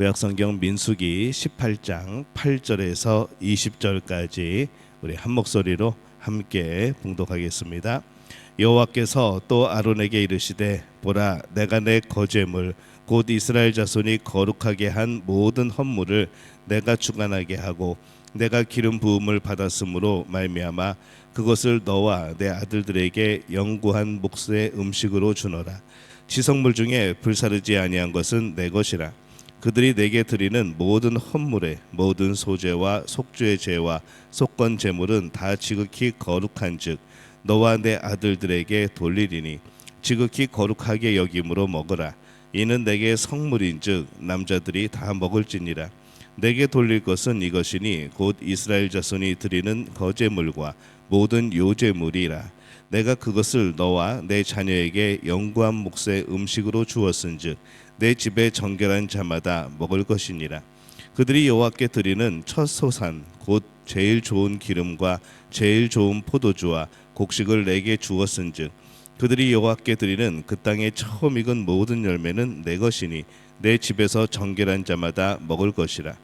구약성경 민수기 18장 8절에서 20절까지 우리 한 목소리로 함께 봉독하겠습니다. 여호와께서 또 아론에게 이르시되 보라, 내가 내 거제물 곧 이스라엘 자손이 거룩하게 한 모든 헌물을 내가 주관하게 하고 내가 기름 부음을 받았으므로 말미암아 그것을 너와 내 아들들에게 영구한 몫의 음식으로 주노라. 지성물 중에 불사르지 아니한 것은 내 것이라. 그들이 내게 드리는 모든 헌물의 모든 소제와 속죄의 제와 속건 제물은 다 지극히 거룩한즉 너와 내 아들들에게 돌리리니 지극히 거룩하게 여김으로 먹으라. 이는 내게 성물인즉 남자들이 다 먹을지니라. 내게 돌릴 것은 이것이니 곧 이스라엘 자손이 드리는 거제물과 모든 요제물이라. 내가 그것을 너와 내 자녀에게 영구한 몫의 음식으로 주었은즉 내 집에 정결한 자마다 먹을 것이니라. 그들이 여호와께 드리는 첫 소산 곧 제일 좋은 기름과 제일 좋은 포도주와 곡식을 내게 주었은즉 그들이 여호와께 드리는 그 땅에 처음 익은 모든 열매는 내 것이니 내 집에서 정결한 자마다 먹을 것이라.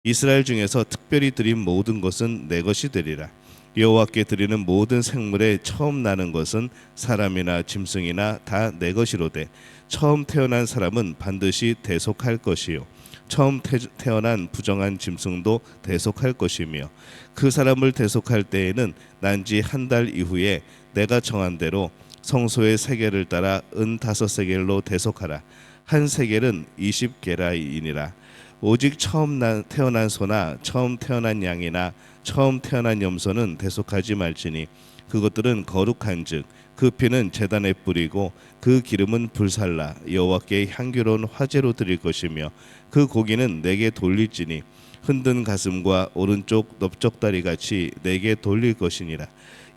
이스라엘 중에서 특별히 드린 모든 것은 내 것이 되리라. 여호와께 드리는 모든 생물에 처음 나는 것은 사람이나 짐승이나 다 내 것이로되 처음 태어난 사람은 반드시 대속할 것이요 처음 태어난 부정한 짐승도 대속할 것이며 그 사람을 대속할 때에는 난지 한 달 이후에 내가 정한 대로 성소의 세겔을 따라 은 5세겔로 대속하라. 한 세겔은 20게라이니라. 오직 처음 태어난 소나 처음 태어난 양이나 처음 태어난 염소는 대속하지 말지니 그것들은 거룩한즉 그 피는 제단에 뿌리고 그 기름은 불살라 여호와께 향기로운 화제로 드릴 것이며 그 고기는 내게 돌릴지니 흔든 가슴과 오른쪽 넓적다리 같이 내게 돌릴 것이니라.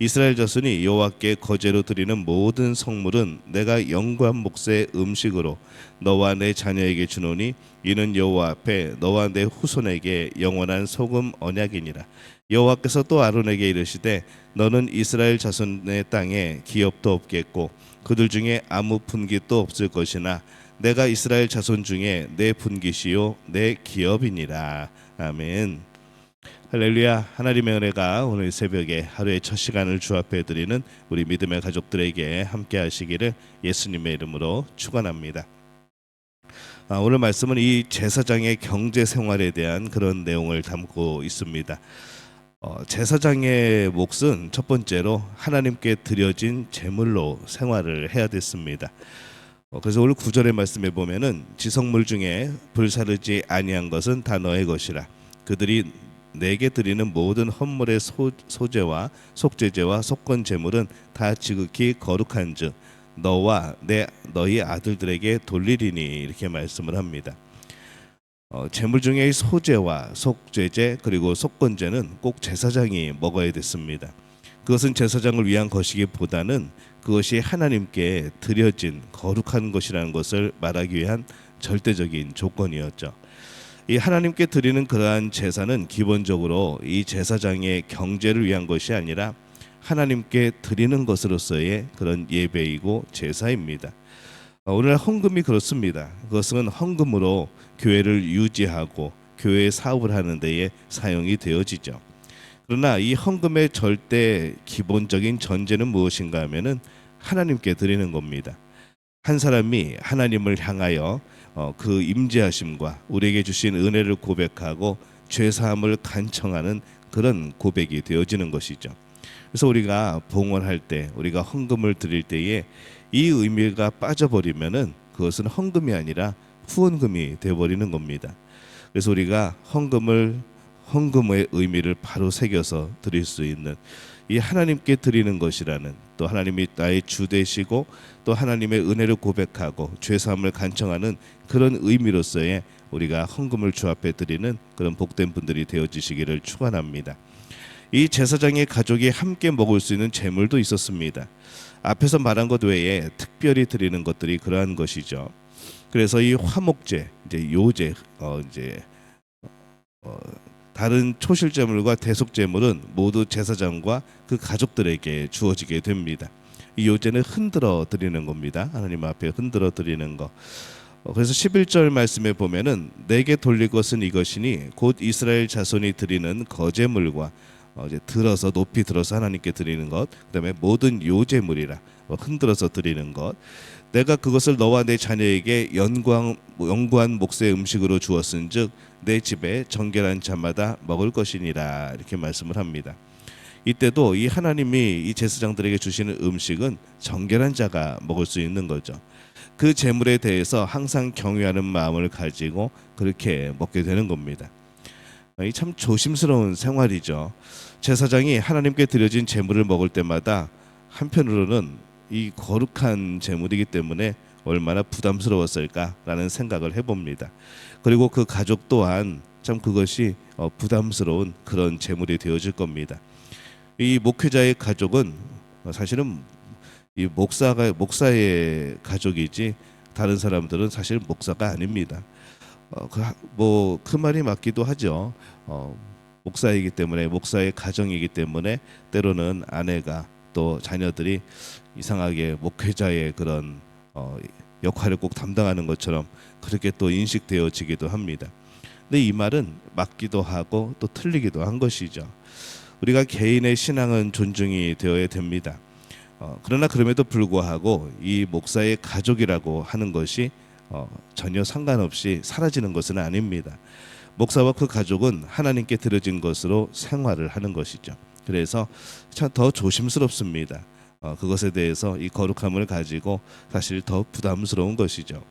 이스라엘 자손이 여호와께 거제로 드리는 모든 성물은 내가 영구한 몫의 음식으로 너와 내 자녀에게 주노니 이는 여호와 앞에 너와 내 후손에게 영원한 소금 언약이니라. 여호와께서 또 아론에게 이르시되 너는 이스라엘 자손의 땅에 기업도 없겠고 그들 중에 아무 분깃도 없을 것이나 내가 이스라엘 자손 중에 내 분깃이요 내 기업이니라. 아멘. 할렐루야. 하나님의 은혜가 오늘 새벽에 하루의 첫 시간을 주 앞에 드리는 우리 믿음의 가족들에게 함께 하시기를 예수님의 이름으로 축원합니다. 오늘 말씀은 이 제사장의 경제 생활에 대한 그런 내용을 담고 있습니다. 제사장의 몫은 첫 번째로 하나님께 드려진 제물로 생활을 해야 됐습니다. 그래서 오늘 9절의 말씀에 보면은 지성물 중에 불사르지 아니한 것은 다 너의 것이라. 그들이 내게 드리는 모든 헌물의 소제와 속죄제와 속건 제물은 다 지극히 거룩한즉 너와 너희 아들들에게 돌리리니 이렇게 말씀을 합니다. 제물 중에 소제와 속죄제 그리고 속건제는 꼭 제사장이 먹어야 됐습니다. 그것은 제사장을 위한 것이기보다는 그것이 하나님께 드려진 거룩한 것이라는 것을 말하기 위한 절대적인 조건이었죠. 이 하나님께 드리는 그러한 제사는 기본적으로 이 제사장의 경제를 위한 것이 아니라 하나님께 드리는 것으로서의 그런 예배이고 제사입니다. 오늘 헌금이 그렇습니다. 그것은 헌금으로 교회를 유지하고 교회 사업을 하는 데에 사용이 되어지죠. 그러나 이 헌금의 절대 기본적인 전제는 무엇인가 하면은 하나님께 드리는 겁니다. 한 사람이 하나님을 향하여 그 임재하심과 우리에게 주신 은혜를 고백하고 죄사함을 간청하는 그런 고백이 되어지는 것이죠. 그래서 우리가 봉헌할 때, 우리가 헌금을 드릴 때에 이 의미가 빠져버리면은 그것은 헌금이 아니라 후원금이 되어버리는 겁니다. 그래서 우리가 헌금의 의미를 바로 새겨서 드릴 수 있는 이 하나님께 드리는 것이라는, 또 하나님이 나의 주 되시고 또 하나님의 은혜를 고백하고 죄사함을 간청하는 그런 의미로서의 우리가 헌금을 주 앞에 드리는 그런 복된 분들이 되어지시기를 축원합니다. 이 제사장의 가족이 함께 먹을 수 있는 제물도 있었습니다. 앞에서 말한 것 외에 특별히 드리는 것들이 그러한 것이죠. 그래서 이 화목제, 이제 요제, 다른 초실제물과 대속제물은 모두 제사장과 그 가족들에게 주어지게 됩니다. 이 요제는 흔들어 드리는 겁니다. 하나님 앞에 흔들어 드리는 거. 그래서 11절 말씀에 보면은 내게 돌릴 것은 이것이니 곧 이스라엘 자손이 드리는 거제물과 이제 들어서 높이 들어서 하나님께 드리는 것, 그다음에 모든 요제물이라 흔들어서 드리는 것, 내가 그것을 너와 내 자녀에게 영구한 몫의 음식으로 주었은즉 내 집에 정결한 자마다 먹을 것이니라 이렇게 말씀을 합니다. 이때도 이 하나님이 이 제사장들에게 주시는 음식은 정결한 자가 먹을 수 있는 거죠. 그 제물에 대해서 항상 경외하는 마음을 가지고 그렇게 먹게 되는 겁니다. 이 참 조심스러운 생활이죠. 제사장이 하나님께 드려진 제물을 먹을 때마다 한편으로는 이 거룩한 제물이기 때문에 얼마나 부담스러웠을까라는 생각을 해봅니다. 그리고 그 가족 또한 참 그것이 부담스러운 그런 제물이 되어질 겁니다. 이 목회자의 가족은 사실은 이 목사의 가족이지 다른 사람들은 사실 목사가 아닙니다. 그 말이 맞기도 하죠. 목사이기 때문에 목사의 가정이기 때문에 때로는 아내가 또 자녀들이 이상하게 목회자의 그런 역할을 꼭 담당하는 것처럼 그렇게 또 인식되어지기도 합니다. 근데 이 말은 맞기도 하고 또 틀리기도 한 것이죠. 우리가 개인의 신앙은 존중이 되어야 됩니다. 그러나 그럼에도 불구하고 이 목사의 가족이라고 하는 것이 전혀 상관없이 사라지는 것은 아닙니다. 목사와 그 가족은 하나님께 드려진 것으로 생활을 하는 것이죠. 그래서 참 더 조심스럽습니다. 그것에 대해서 이 거룩함을 가지고 사실 더 부담스러운 것이죠.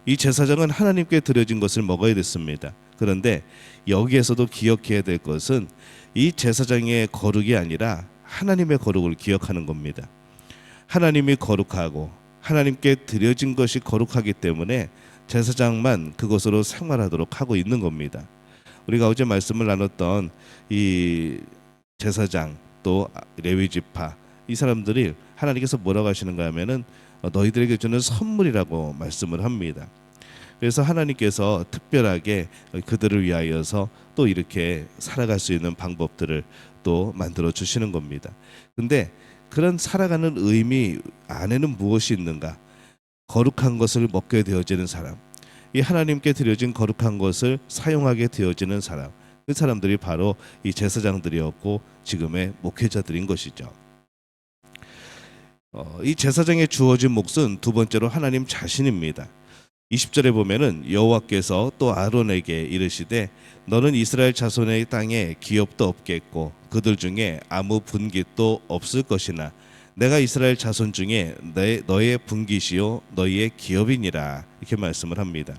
이 제사장은 하나님께 드려진 것을 먹어야 됐습니다. 그런데 여기에서도 기억해야 될 것은 이 제사장의 거룩이 아니라 하나님의 거룩을 기억하는 겁니다. 하나님이 거룩하고 하나님께 드려진 것이 거룩하기 때문에 제사장만 그것으로 생활하도록 하고 있는 겁니다. 우리가 어제 말씀을 나눴던 이 제사장 또 레위 지파 이 사람들이 하나님께서 뭐라고 하시는가 하면은 너희들에게 주는 선물이라고 말씀을 합니다. 그래서 하나님께서 특별하게 그들을 위하여서 또 이렇게 살아갈 수 있는 방법들을 또 만들어 주시는 겁니다. 근데 그런 살아가는 의미 안에는 무엇이 있는가? 거룩한 것을 먹게 되어지는 사람, 이 하나님께 드려진 거룩한 것을 사용하게 되어지는 사람, 그 사람들이 바로 이 제사장들이었고 지금의 목회자들인 것이죠. 이 제사장에 주어진 몫은 두 번째로 하나님 자신입니다. 20절에 보면은 여호와께서 또 아론에게 이르시되 너는 이스라엘 자손의 땅에 기업도 없겠고 그들 중에 아무 분깃도 없을 것이나 내가 이스라엘 자손 중에 너의 분깃이요 너희의 기업이니라 이렇게 말씀을 합니다.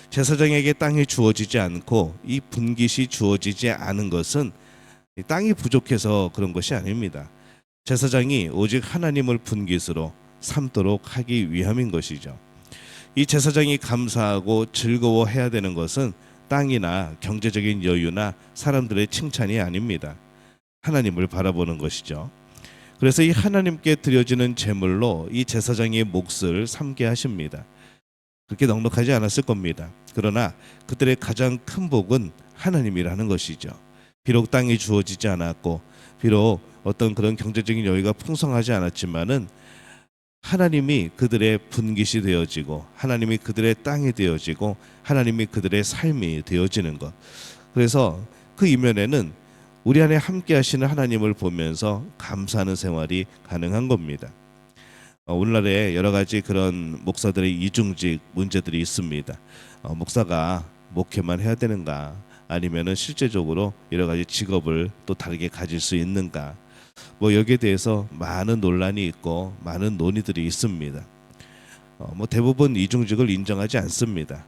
제사장에게 땅이 주어지지 않고 이 분깃이 주어지지 않은 것은 땅이 부족해서 그런 것이 아닙니다. 제사장이 오직 하나님을 분깃으로 삼도록 하기 위함인 것이죠. 이 제사장이 감사하고 즐거워해야 되는 것은 땅이나 경제적인 여유나 사람들의 칭찬이 아닙니다. 하나님을 바라보는 것이죠. 그래서 이 하나님께 드려지는 제물로 이 제사장의 몫을 삼게 하십니다. 그렇게 넉넉하지 않았을 겁니다. 그러나 그들의 가장 큰 복은 하나님이라는 것이죠. 비록 땅이 주어지지 않았고 비록 어떤 그런 경제적인 여유가 풍성하지 않았지만은 하나님이 그들의 분깃이 되어지고 하나님이 그들의 땅이 되어지고 하나님이 그들의 삶이 되어지는 것. 그래서 그 이면에는 우리 안에 함께 하시는 하나님을 보면서 감사하는 생활이 가능한 겁니다. 오늘날에 여러 가지 그런 목사들의 이중직 문제들이 있습니다. 목사가 목회만 해야 되는가 아니면은 실제적으로 여러 가지 직업을 또 다르게 가질 수 있는가 여기에 대해서 많은 논란이 있고 많은 논의들이 있습니다. 대부분 이중직을 인정하지 않습니다.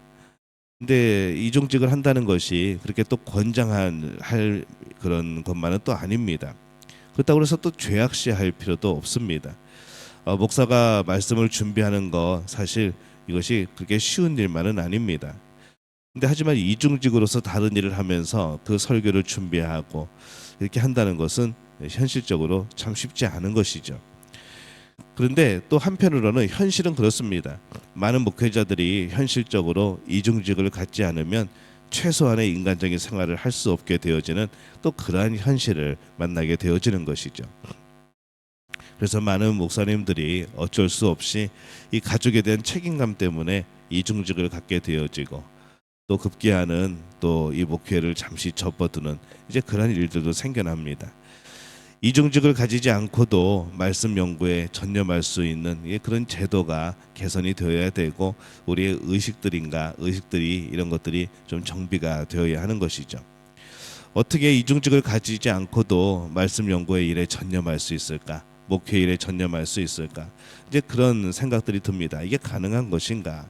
근데 이중직을 한다는 것이 그렇게 또 권장할 그런 것만은 또 아닙니다. 그렇다고 해서 또 죄악시할 필요도 없습니다. 목사가 말씀을 준비하는 거 사실 이것이 그렇게 쉬운 일만은 아닙니다. 근데 하지만 이중직으로서 다른 일을 하면서 그 설교를 준비하고 이렇게 한다는 것은 현실적으로 참 쉽지 않은 것이죠. 그런데 또 한편으로는 현실은 그렇습니다. 많은 목회자들이 현실적으로 이중직을 갖지 않으면 최소한의 인간적인 생활을 할 수 없게 되어지는 또 그러한 현실을 만나게 되어지는 것이죠. 그래서 많은 목사님들이 어쩔 수 없이 이 가족에 대한 책임감 때문에 이중직을 갖게 되어지고 또 급기야는 또 이 목회를 잠시 접어두는 이제 그런 일들도 생겨납니다. 이중직을 가지지 않고도 말씀 연구에 전념할 수 있는 그런 제도가 개선이 되어야 되고 우리의 의식들이 이런 것들이 좀 정비가 되어야 하는 것이죠. 어떻게 이중직을 가지지 않고도 말씀 연구의 일에 전념할 수 있을까? 목회 일에 전념할 수 있을까? 이제 그런 생각들이 듭니다. 이게 가능한 것인가?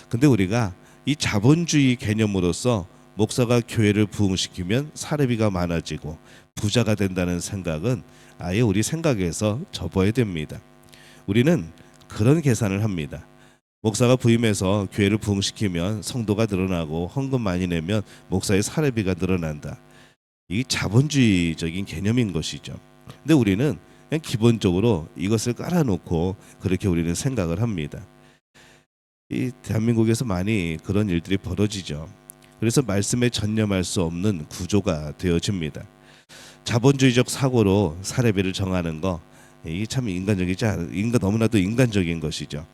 근데 우리가 이 자본주의 개념으로서 목사가 교회를 부흥시키면 사례비가 많아지고 부자가 된다는 생각은 아예 우리 생각에서 접어야 됩니다. 우리는 그런 계산을 합니다. 목사가 부임해서 교회를 부흥시키면 성도가 늘어나고 헌금 많이 내면 목사의 사례비가 늘어난다. 이 자본주의적인 개념인 것이죠. 근데 우리는 그냥 기본적으로 이것을 깔아놓고 그렇게 우리는 생각을 합니다. 이 대한민국에서 많이 그런 일들이 벌어지죠. 그래서 말씀에 전념할 수 없는 구조가 되어집니다. 자본주의적 사고로 사례비를 정하는 거 이게 참 너무나도 인간적인 것이죠.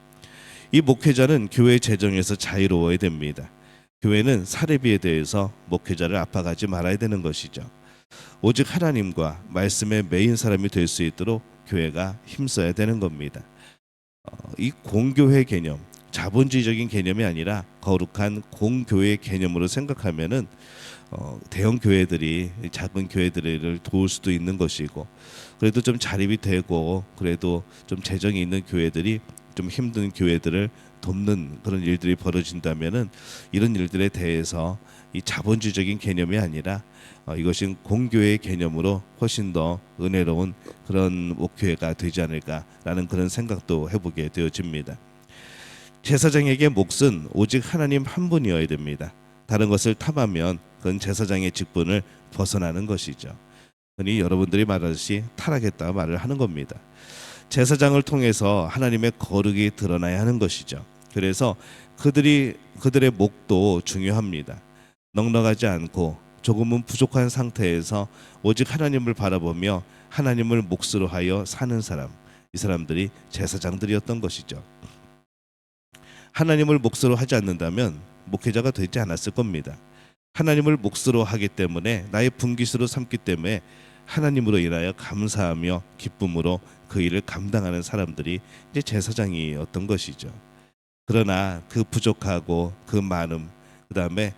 이 목회자는 교회 재정에서 자유로워야 됩니다. 교회는 사례비에 대해서 목회자를 압박하지 말아야 되는 것이죠. 오직 하나님과 말씀의 메인 사람이 될 수 있도록 교회가 힘써야 되는 겁니다. 이 공교회 개념, 자본주의적인 개념이 아니라 거룩한 공교회 개념으로 생각하면은 대형 교회들이 작은 교회들을 도울 수도 있는 것이고, 그래도 좀 자립이 되고 그래도 좀 재정이 있는 교회들이 좀 힘든 교회들을 돕는 그런 일들이 벌어진다면은 이런 일들에 대해서 이 자본주의적인 개념이 아니라 이것이 공교회의 개념으로 훨씬 더 은혜로운 그런 목회가 되지 않을까라는 그런 생각도 해보게 되어집니다. 제사장에게 몫은 오직 하나님 한 분이어야 됩니다. 다른 것을 탐하면 그건 제사장의 직분을 벗어나는 것이죠. 흔히 여러분들이 말하듯이 타락했다 말을 하는 겁니다. 제사장을 통해서 하나님의 거룩이 드러나야 하는 것이죠. 그래서 그들의 목도 중요합니다. 넉넉하지 않고 조금은 부족한 상태에서 오직 하나님을 바라보며 하나님을 몫으로 하여 사는 사람, 이 사람들이 제사장들이었던 것이죠. 하나님을 몫으로 하지 않는다면 목회자가 되지 않았을 겁니다. 하나님을 몫으로 하기 때문에 나의 분깃으로 삼기 때문에 하나님으로 인하여 감사하며 기쁨으로 그 일을 감당하는 사람들이 이제 제사장이었던 것이죠. 그러나 그 부족하고 그 많음, 그 다음에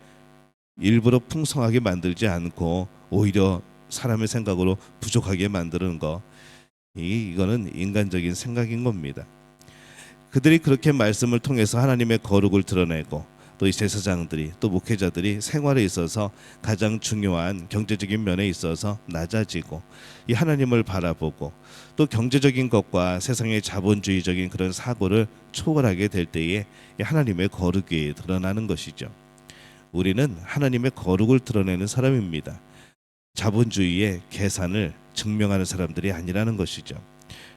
일부러 풍성하게 만들지 않고 오히려 사람의 생각으로 부족하게 만드는 거, 이거는 인간적인 생각인 겁니다. 그들이 그렇게 말씀을 통해서 하나님의 거룩을 드러내고 또 이 제사장들이 또 목회자들이 생활에 있어서 가장 중요한 경제적인 면에 있어서 낮아지고 이 하나님을 바라보고 또 경제적인 것과 세상의 자본주의적인 그런 사고를 초월하게 될 때에 이 하나님의 거룩이 드러나는 것이죠. 우리는 하나님의 거룩을 드러내는 사람입니다. 자본주의의 계산을 증명하는 사람들이 아니라는 것이죠.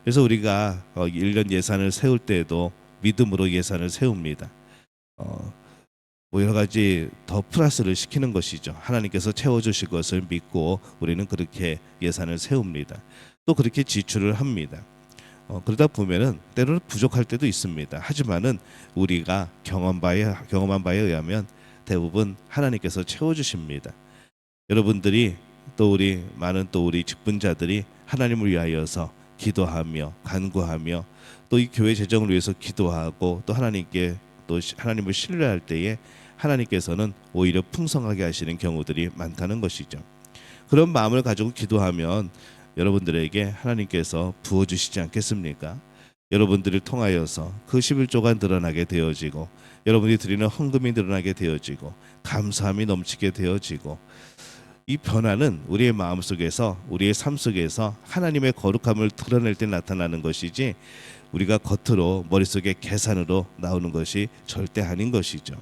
그래서 우리가 1년 예산을 세울 때에도 믿음으로 예산을 세웁니다. 여러 가지 더 플러스를 시키는 것이죠. 하나님께서 채워주실 것을 믿고 우리는 그렇게 예산을 세웁니다. 또 그렇게 지출을 합니다. 그러다 보면은 때로는 부족할 때도 있습니다. 하지만은 우리가 경험한 바에 의하면 대부분 하나님께서 채워주십니다. 여러분들이 또 우리 직분자들이 하나님을 위하여서 기도하며 간구하며 또 이 교회 재정을 위해서 기도하고 또 하나님을 신뢰할 때에 하나님께서는 오히려 풍성하게 하시는 경우들이 많다는 것이죠. 그런 마음을 가지고 기도하면 여러분들에게 하나님께서 부어주시지 않겠습니까? 여러분들을 통하여서 그 11조가 늘어나게 되어지고 여러분이 드리는 헌금이 늘어나게 되어지고 감사함이 넘치게 되어지고, 이 변화는 우리의 마음속에서 우리의 삶 속에서 하나님의 거룩함을 드러낼 때 나타나는 것이지 우리가 겉으로 머릿속에 계산으로 나오는 것이 절대 아닌 것이죠.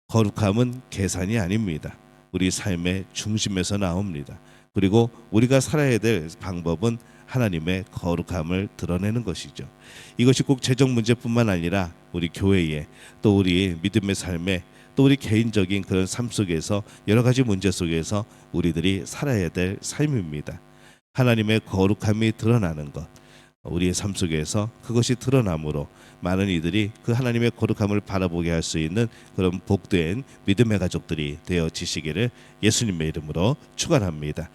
거룩함은 계산이 아닙니다. 우리 삶의 중심에서 나옵니다. 그리고 우리가 살아야 될 방법은 하나님의 거룩함을 드러내는 것이죠. 이것이 꼭 재정 문제뿐만 아니라 우리 교회에 또 우리 믿음의 삶에 또 우리 개인적인 그런 삶 속에서 여러 가지 문제 속에서 우리들이 살아야 될 삶입니다. 하나님의 거룩함이 드러나는 것, 우리의 삶 속에서 그것이 드러남으로 많은 이들이 그 하나님의 거룩함을 바라보게 할 수 있는 그런 복된 믿음의 가족들이 되어지시기를 예수님의 이름으로 축원합니다.